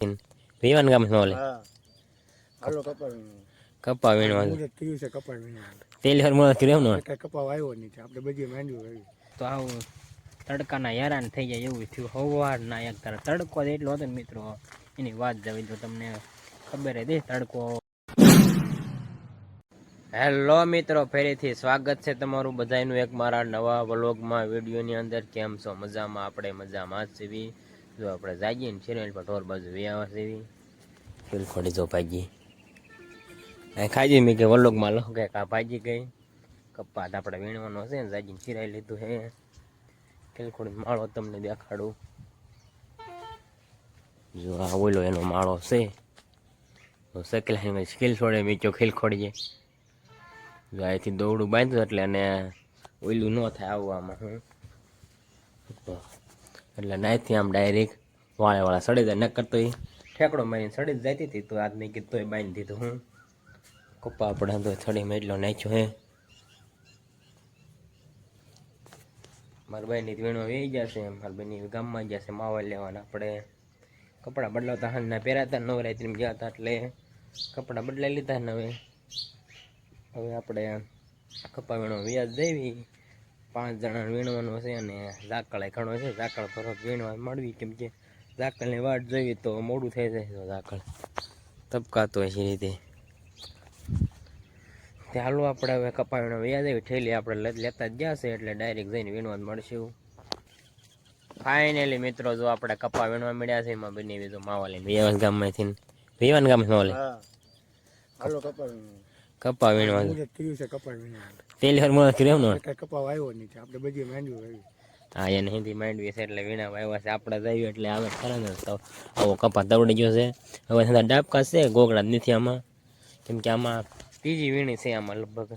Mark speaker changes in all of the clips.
Speaker 1: વિવાન ગામ ઓલે
Speaker 2: હા હાલો કપા વીણવા.
Speaker 1: કપા
Speaker 2: આજ
Speaker 1: વીણવા
Speaker 2: મુહૂર્ત થયું છે કપા વીણવાનું.
Speaker 1: પેલી વાર મુહૂર્ત કર્યું એમ ને.
Speaker 2: આપણે કાંઈ કપા વાવ્યો નથી, આપણે બધી માંડવી વાવી.
Speaker 1: તો આવું તડકાના હેરાન થઈ જાય એવું થયું. સવારના એક તારા તડકો એટલો હતો ને મિત્રો, એની વાત જવી તો તમને ખબર હતી તડકો. હેલો મિત્રો, ફરીથી સ્વાગત છે તમારું બધાનું એક મારા નવા વ્લોગમાં વિડીયોની અંદર. કેમ છો? મજામાં? આપણે મજામાં જ સીવી. જો આપણે જાગીએ ને સિરિયલ પર ઢોર બાજુ વ્યાવા સીવી ખીલખોડી જો ભાગી ખાઈ મેં કે વ્લોગમાં લો કે કા ભાગી ગઈ કપાત આપણે વીણવાનો હશે ને જાગીને ચિરાઈ લીધું હે. ખીલખોડી માળો તમને દેખાડું. જો આ ઓલો એનો માળો છે. શકલા ખીલખોડે મીચો ખીલખોડીએ જો અહીંથી દોરડું બાંધ્યું એટલે અને ઓઈલું ન થાય આવવામાં. હું એટલે નાહીથી આમ ડાયરેક્ટ વાળા સડી જાય. ન કરતો એ ઠેકડો મારીને સડી જ જતી હતી. તો આજ મેં કીધું તોય બાંધી દીધું. હું કપ્પા આપણે તો થડીમાં એટલો નાખ્યો હે. મારા ભાઈની વીણો વે જશે. મારા ભાઈની ગામમાં જશે માવા લેવાના. આપણે કપડાં બદલાવતા હાલના પહેરાતા નવરાત્રિમાં ગયા હતા એટલે કપડાં બદલાઈ લીધા ને હવે આપણે કપા વીણવા વ્યાજ દેવી. 5 જણા વીણવાનું છે અને ઝાકળ ઘણો છે. ઝાકળ પર વીણવા મળવી, કેમ કે ઝાકળની વાટ જોઈ તો મોડું થઈ જાય. તો ઝાકળ તબકાતો હોય છે રીતે. હાલો આપણે હવે કપા વીણવા વ્યાજ આવી. ઠેલી આપણે લેતા જ ગયા છે એટલે ડાયરેક્ટ જઈને વીણવા મળશું. ફાઇનલી મિત્રો, જો આપણે કપા વીણવા મળ્યા છે. એમાં બની તો માવાલી વિવાન ગામમાંથી વિવાન ગામ ઓલે
Speaker 2: હા હાલો કપા વીણવા.
Speaker 1: કપા
Speaker 2: આજ
Speaker 1: વીણવા
Speaker 2: મુહૂર્ત થયું છે કપા વીણવાનું.
Speaker 1: પેલી વાર મુહૂર્ત કર્યું એમ ને.
Speaker 2: આપણે કાંઈ કપા વાવ્યો નથી, આપણે બધી માંડવી વાવી.
Speaker 1: હા, એને હિન્દી માંડવી છે એટલે વીણા આવ્યા છે. આપણે જઈએ એટલે આવે ખરા ને. તો આવો કપા તવડી ગયો છે. હવે ડાબકા છે, ગોગડા નથી આમાં, કેમ કે આમાં ત્રીજી વીણી છે. આમાં લગભગ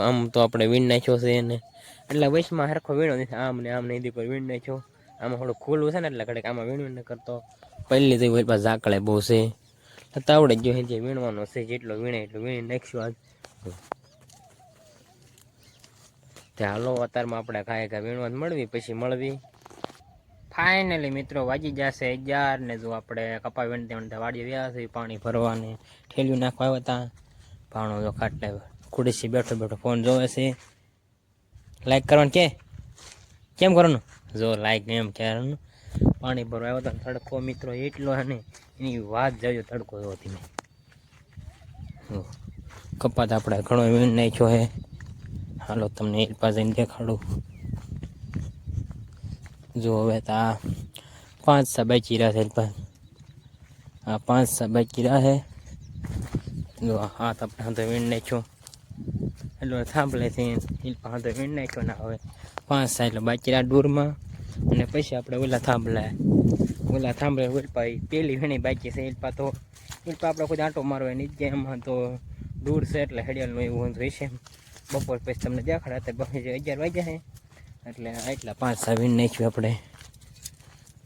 Speaker 1: આમ તો આપણે વીણ નાખ્યો છે એને, એટલે વૈશમાં હરખો વીણો નથી. આમ ને આમ નહીં કોઈ વીણ નાખ્યો. આમાં થોડું ખુલ્લું છે ને એટલે ઘડીક આમાં વીણવી ન કરતો. પહેલી તો પાછા ઝાકળે બહુ છે. તાવડે જ જો જે વીણવાનો છે. જેટલો વીણે એટલું વીણી નાખશું આજ. હાલો અત્યારમાં આપણે કાંઈ વીણવા મળવી, પછી મળવી. ફાઇનલી મિત્રો વાગી જશે 11 ને. જો આપણે કપા વીણતા વાડી વ્યા છે. પાણી ભરવાને ઠેલિયું નાખવા આવ્યા હતા. ભાણો જો ખાટલે ખુરશી બેઠો બેઠો ફોન જોવે છે. લાઈક કરવાનું કેમ કરવાનું? જો લાઈક એમ કહેવાનું. પાણી ભરવા આવ્યો હતો. તડકો મિત્રો એટલો હે ને, એની વાત જાજો તડકો હતી મેં. કપાત આપણે ઘણો વીણ નાખ્યો હે. હાલો તમને એક પાસે દેખાડું. જો હવે તો આ 5 સબાઈ ચીરા છે. આ 5 સબાઈ ચીરા છે. જો હાથ આપણે તો વીણ નાખ્યો એટલે થાંભલેથી હા તો વીણ નાખ્યો ને. હવે 5 એટલે બાચીરા દૂરમાં અને પછી આપણે ઓલા થાંભલે ઉલપાઈ પેલી વીણી બાકી છે. ઇલ્પા તો આપણે ખુદ આંટો મારવા ની જ એમાં તો દૂર છે એટલે હેડિયાલનું એવું રહેશે. બપોર પછી તમને દેખાડે. બપોર 11 વાગ્યા છે એટલે એટલા 5 વીણ નાખ્યું આપણે.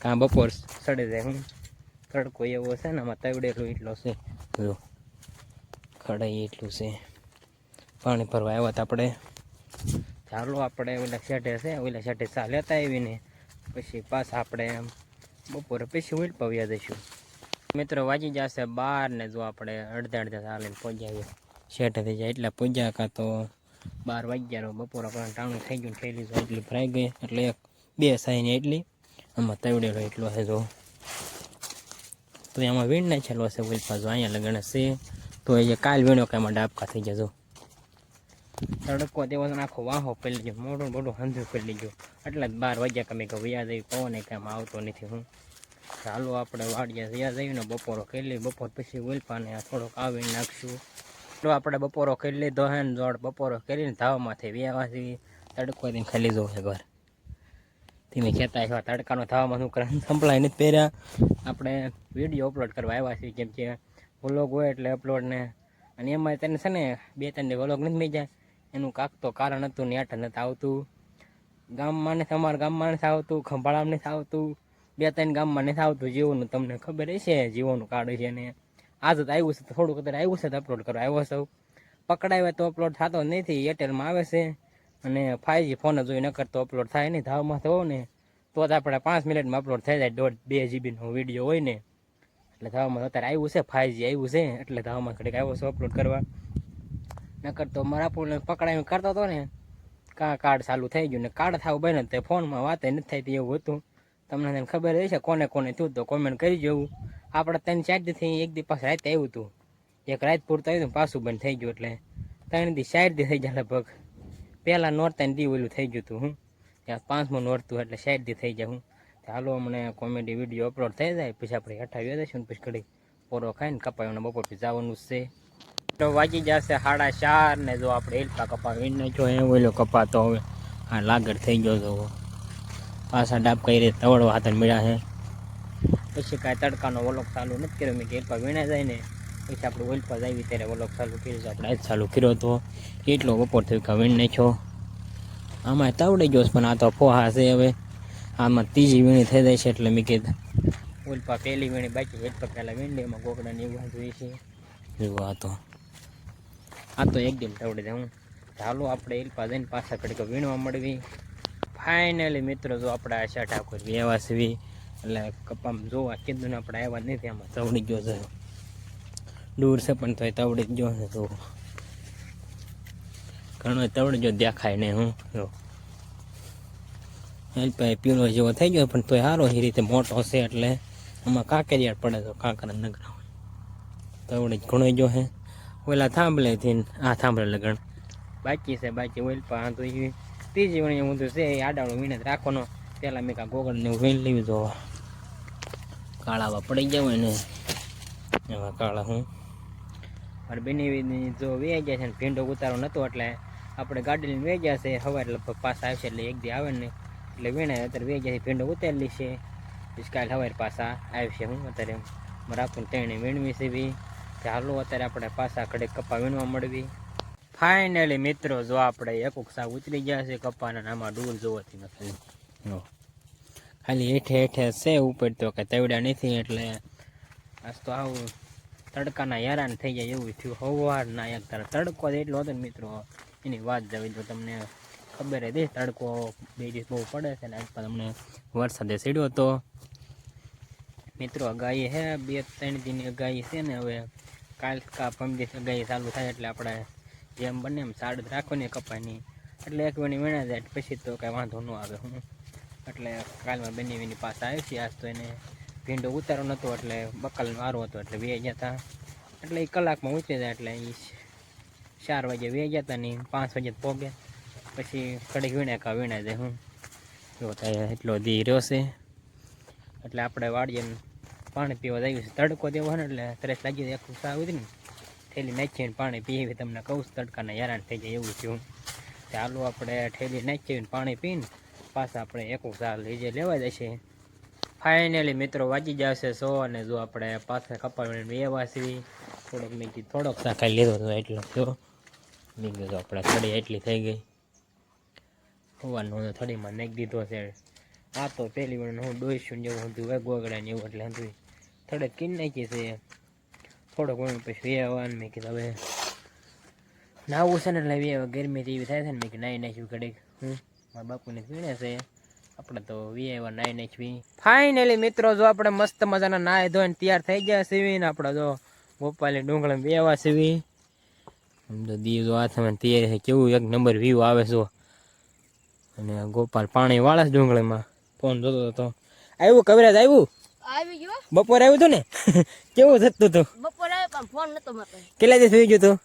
Speaker 1: કાં બપોર સડે જાય. હું તડકો એવો છે ને, આમાં તવડેલું એટલો છે. જો ખડાઈ એટલું છે. પાણી ભરવા આવ્યા હતા આપણે. ચાલો આપણે ઓલા શેઠે છે, ઓલા શેઠે ચા લેતા આવીને પછી પાછા આપણે બપોરે પછી ઉલપા વ્યા દઈશું. મિત્રો વાગી જશે 12 ને. જો આપણે અડધા ચાલીને પહોંચ્યા શેઠેથી જાય એટલે પહોંચ્યા. કાં તો 12 વાગ્યા. બપોર આપણને ટાણું થઈ ગયું. થેલી જો એટલી ભરાઈ ગઈ એટલે 2 સાઈને એટલી આમાં તવડેલો એટલો છે. જો તો એમાં વીણ નાખેલો હશે ઉલપા. જો અહીંયા લગણ છે તો એ કાલ વીણો કે એમાં ડાબકા થઈ જજો. તડકો તેવો આખો વાહો ફેલી ગયો. મોટું હંધું ફેલી ગયું. એટલે જ 12 વાગ્યા કમે કે વ્યાજ આવી. પવન કામ આવતો નથી. હું ચાલો આપણે વાડીએ વ્યાજ આવીને બપોરો કરી લઈએ. બપોર પછી ઉલપાને થોડોક આવીને નાખશું. તો આપણે બપોરો કરી લીધો હે ને. જોડ બપોરો કરીને ધાવામાંથી વ્યાવાથી તડકો દઈને ખાલી જવું છે ઘર. તમે કહેતા એવા તડકાનો ધાવામાં શું કરે સંભળાય નથી. પહેર્યા આપણે વિડીયો અપલોડ કરવા આવ્યા છીએ, કેમ કે વ્લોગ હોય એટલે અપલોડ ને. અને એમાં તને છે ને 2-3 વ્લોગ નથી મળી જાય. એનું કાંક તો કારણ હતું. નેટ નથી આવતું ગામમાં, ને અમારા ગામમાં નથી આવતું, ખંભાળામાં નથી આવતું, 2-3 ગામમાં નથી આવતું. જીવોનું તમને ખબર હશે, જીવોનું કાર્ડ છે ને આજ તો આવ્યું છે. થોડુંક અત્યારે આવ્યું છે તો અપલોડ કરવા આવ્યો છું. પકડાવે તો અપલોડ થતો નથી. એરટેલમાં આવે છે અને 5G ફોન જ હોય, ન કરતો અપલોડ થાય નહીં. ધાવમાં થવો ને તો જ આપણે 5 મિનિટમાં અપલોડ થઈ જાય. 1.5-2 GB નો વિડીયો હોય ને એટલે ધાવામાં અત્યારે આવ્યું છે 5G આવ્યું છે એટલે ધાવામાં ઘડીક આવ્યો છે અપલોડ કરવા. નકર તો મારા ફોન પકડાઈને કરતો હતો ને કાર્ડ ચાલુ થઈ ગયું ને કાર્ડ થાવ બને તે ફોનમાં વાત નથી થતી એવું હતું. તમને ખબર હશે કોને કોને થયું તો કોમેન્ટ કરી જવું. આપણે 3-4 દીથી એક દી પાછું રાતે આવ્યું હતું, એક રાત પૂરતું આવ્યું હતું પાછું બંધ થઈ ગયું. એટલે 3 દી 4 દી થઈ ગયા લગભગ. પહેલાં નોરતાને દી ઓલું થઈ ગયું હતું હું ત્યાં 5મું નોરતું એટલે 4 દી થઈ જાય હું. હાલો અમને કોમેડી વિડીયો અપલોડ થઈ જાય પછી આપણે હટાવી દઈશું પછી ઘડી પોરો ખાઈને કપાઈને બપોર પછી જવાનું છે. તો વાગી જશે 4:30 ને જો આપણે એલપા કપા વીણને જો એ ઓલો કપા તો હવે હા લાગડ થઈ ગયો તો પાછા ડાબ કઈ રીતે તવડવા હાથને મળ્યા છે. પછી કાંઈ તડકાનો વલોક ચાલુ નથી કર્યો મેં કે એલપા વીણા જાય ને પછી આપણે ઓલપા આવી ત્યારે વલોક ચાલુ કર્યો. આપણે આજ ચાલુ કર્યો તો એટલો બપોર થયું કે વીણ નાખ્યો. આમાં તવડી ગયો પણ આ તો ફોહા છે. હવે આમાં ત્રીજી વીણી થઈ જાય છે એટલે મેં કીધું ઓલપા પહેલી વીણી બાકી એલપા પહેલાં વીણી એમાં ગોગડાને એવું જોઈએ છે. એવું આ તો એક દિન તવડી જાય હું. ચાલો આપણે એલપા જઈને પાછા ઘડીક વીણવા મળવી. ફાઇનલી મિત્રો જો આપણે આ શર્ટ ઠાકોર એવા સીવી એટલે કપામાં જોવા કીધું ને આપણે આવ્યા નથી આમાં તવડી ગયો છે. દૂર છે પણ તોય તવડી જ ગયો છે તો ઘણો તવડી ગયો દેખાય નહીં હું જો એલપા પીળો જેવો થઈ ગયો પણ તોય સારો એ રીતે મોટો છે એટલે આમાં કાંકરિયાળ પડે તો કાંકરા નગરા તવડી જ ઘણો ગયો છે. ઓલા થાંભલેથી આ થાંભલે લગણ બાકી છે બાકી ઓલપા તો એ ત્રીજી વણી હું તો છે એ આડાળો વીણે રાખવાનો. પહેલાં મેં કાં ગોગળને એવું વીણ લેવું તો કાળાવા પડી ગયા હોય ને એવા કાળા હું મારે બેની જો વે ગયા છે ને ભીંડો ઉતારો નહોતો એટલે આપણે ગાડી લઈને વે ગયા છે. સવારે લગભગ પાછા આવશે એટલે એક દી આવે ને એટલે વીણે અત્યારે વે ગયા ભીંડો ઉતારેલી છે પછી કાલે સવારે પાછા આવશે. હું અત્યારે મારે આપણને તેણે વીણવી છે બી ચાલો અત્યારે આપણે પાછા ઘડીક કપા વીણવા મળવી. ફાઇનલી મિત્રો જો આપણે એક સા ઉતરી ગયા છે કપાના આમાં ડૂર જોવાથી નથી ખાલી હેઠે હેઠે છે ઉપર તો કાંઈ તવડ્યા નથી એટલે આજ તો આવું તડકાના હેરાન થઈ જાય એવું થયું. સવારના એક તારે તડકો એટલો હતો ને મિત્રો એની વાત જવી જો તમને ખબર હતી તડકો 2 દિવસ બહુ પડે છે ને આજ પણ તમને વરસાદે સીડ્યો હતો મિત્રો. અગાઈ હે 2-3 દિનની અગાઈ છે ને હવે કાલ કા 5 દિવસ અગાઈ ચાલુ થાય એટલે આપણે જેમ બને એમ સાડ રાખવાની કપાની એટલે એક વીણી વીણા જાય પછી તો કાંઈ વાંધો ન આવે હું. એટલે કાલમાં બંને વીણી પાસે આવી છે. આજ તો એને ભીંડો ઉતારો નહોતો એટલે બકાલનો વારો હતો એટલે વે ગયા હતા એટલે એ કલાકમાં ઉતરી જાય એટલે એ 4 વાગે વે ગયા હતા ને 5 વાગે પહોંચે પછી કડીક વીણા વીણા જાય હું. જો થાય એટલો દી રહ્યો છે એટલે આપણે વાડીએ પાણી પીવા જઈએ છે. તડકો દેવો ને એટલે તરસ લાગી જાય એક સા ઉતરી ને થેલી નાખીને પાણી પીવી તમને કહું તડકાને હેરાન થઈ જાય એવું થયું. ચાલો આપણે થેલી નાખીને પાણી પીને પાછા આપણે એક સા લઈ લેવા જશે. ફાઇનલી મિત્રો વાગી જશે 100 અને જો આપણે પાછા કપાવીને વેવા સીવી થોડોક મેં કીધું થોડોક સા ખાઈ લીધો હતો એટલો જો મેં કીધું આપણે થડી એટલી થઈ ગઈ હોવાનું થડીમાં નાખી દીધો છે. આ તો પહેલી વાર હું ડોઈશું જેવું હતું હવે ગોગડા ને એવું એટલે હતું થડે કીન નાખી છે થોડોક વણ પછી વેવાનું મેં કીધું હવે નાવું છે ને એટલે હવે ગરમી એવી થાય છે ને મેં કે નાઈ નાખ્યું ઘડીક હું મારા બાપુને પીણે છે આપણે તો વેવા નાઈ નાખવી. ફાઇનલી મિત્રો જો આપણે મસ્ત મજાના નાય ધોઈને તૈયાર થઈ ગયા સીવીને આપણે જો ગોપાલની ડુંગળી વેવા સીવી સમજો દી જો હાથમાં તૈયાર કેવું એક નંબર વ્યૂ આવે છે. અને ગોપાલ પાણી વાળે છે ડુંગળીમાં ફોન જોતો હતો. આવ્યું કવરેજ આવ્યું
Speaker 3: આવી ગયો
Speaker 1: બપોર આવ્યું હતું ને કેવું થતું હતું
Speaker 3: બપોરે પણ ફોન નતો મારતો
Speaker 1: કેટલા દિવસ થઈ ગયું હતું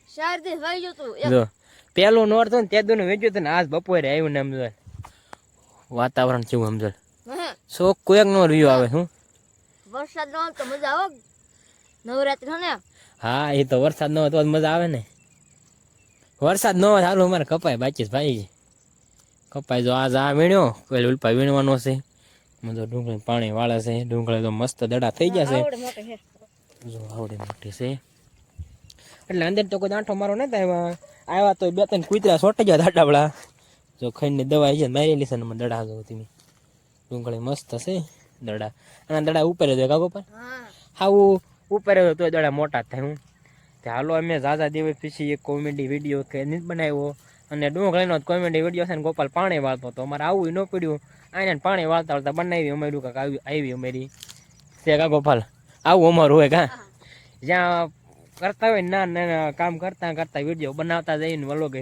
Speaker 3: 4 દિવસ થઈ ગયું તું
Speaker 1: જો પેલું નોર હતું ને તે દુનું વેચ્યું હતું ને આજ બપોરે આવ્યું ને સમજો વાતાવરણ કેવું સમજો શોખ કોઈક નો રિવ્યુ આવે શું
Speaker 3: વરસાદ ન હોય તો મજા આવે નવરાત્રી હો ને
Speaker 1: હા એ તો વરસાદ ન હોય તો મજા આવે ને વરસાદ ન હોય સારું અમારે કપાય બાકી ભાઈ કપાય જો આજ આ વીણ્યો કોઈ ઉલ્પા વીણવાનો છે મજો ડુંગળી પાણી વાળે છે ડુંગળી તો મસ્ત દડા થઈ ગયા છે
Speaker 3: આવડે મોટે છે
Speaker 1: જો આવડે મોટી છે એટલે અંદર તો કોઈ દાંઠો મારો નતા આવ્યા તો 2-3 કૂતરા સોટી ગયા દાડાવડા જો ખાઈને દવા આવી જાય મારેલી છે ને દડા જો તમે ડુંગળી મસ્ત છે દડા અને દડા ઉપર જ કાગો પર
Speaker 3: હા
Speaker 1: હાવું ઉપર તો દડા મોટા થાય હું તે હાલો અમે ઝાઝા દેવી પછી એક કોમેડી વિડીયો કે નથી બનાવ્યો અને ડુંગળીનો કોમેડી વિડીયો છે ને ગોપાલ પાણી વાળતો તો અમારે આવું ન પડ્યું આને પાણી વાળતા વાળતા બનાવી અમારું કાંક આવી અમારી તે કા ગોપાલ આવું અમારું હોય કા જ્યાં કરતા હોય ના ના કામ કરતા કરતા વિડીયો બનાવતા જઈને વલોગ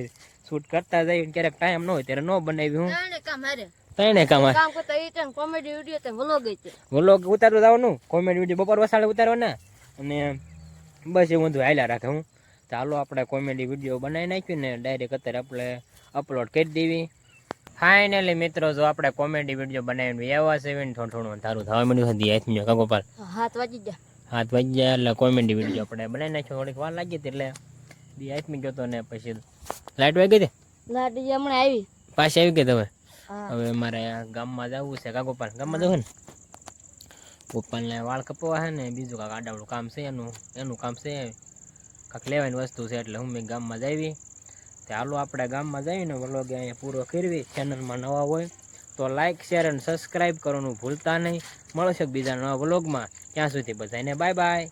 Speaker 1: શૂટ કરતા જઈને ક્યારેક ટાઈમ ન હોય ત્યારે ન બનાવી હું
Speaker 3: ત્રણે કામ હારે
Speaker 1: તઈને કામ
Speaker 3: કામ કરતા એ ટાઈમ કોમેડી વિડીયો તે વ્લોગ છે
Speaker 1: વલોગ ઉતારવા જવાનું કોમેડી વિડીયો બપોર વસાડે ઉતારવાના અને બસ એવું બધું હાલ્યા રાખે હું ચાલો આપણે કોમેડી વિડીયો બનાવી નાખ્યું ને ડાયરેક્ટ અત્યારે આપણે અપલોડ કરી દેવી ફાઇનલી મિત્રો જો આપણે કોમેડી વિડીયો બનાવીને એવા છે ને થોડું થોડું તારું થવા મળ્યું હતી હાથમાં કાકો પર
Speaker 3: 7 વાગી ગયા
Speaker 1: 7 વાગ્યા એટલે કોમેડી વિડીયો આપણે બનાવી નાખ્યો થોડીક વાર લાગી હતી એટલે દી હાથમાં ગયો તો ને પછી લાઈટ વાગી હતી
Speaker 3: લાડી હમણાં આવી
Speaker 1: પાછી આવી ગઈ તમે
Speaker 3: હા
Speaker 1: હવે મારે ગામમાં જવું છે કાકો પર ગામમાં જવું ને પપ્પાને વાળ કપવા છે ને બીજું કાંક આડાવડું કામ છે એનું કામ છે કાંક લેવાની વસ્તુ છે એટલે હું મેં ગામમાં જ આવી તે હાલો આપણે ગામમાં જઈને વ્લોગ અહીંયા પૂરો કરવી ચેનલમાં નવા હોય તો લાઇક શેર અને સબસ્ક્રાઈબ કરવાનું ભૂલતા નહીં મળશે બીજા નવા વ્લોગમાં ત્યાં સુધી બધાને બાય બાય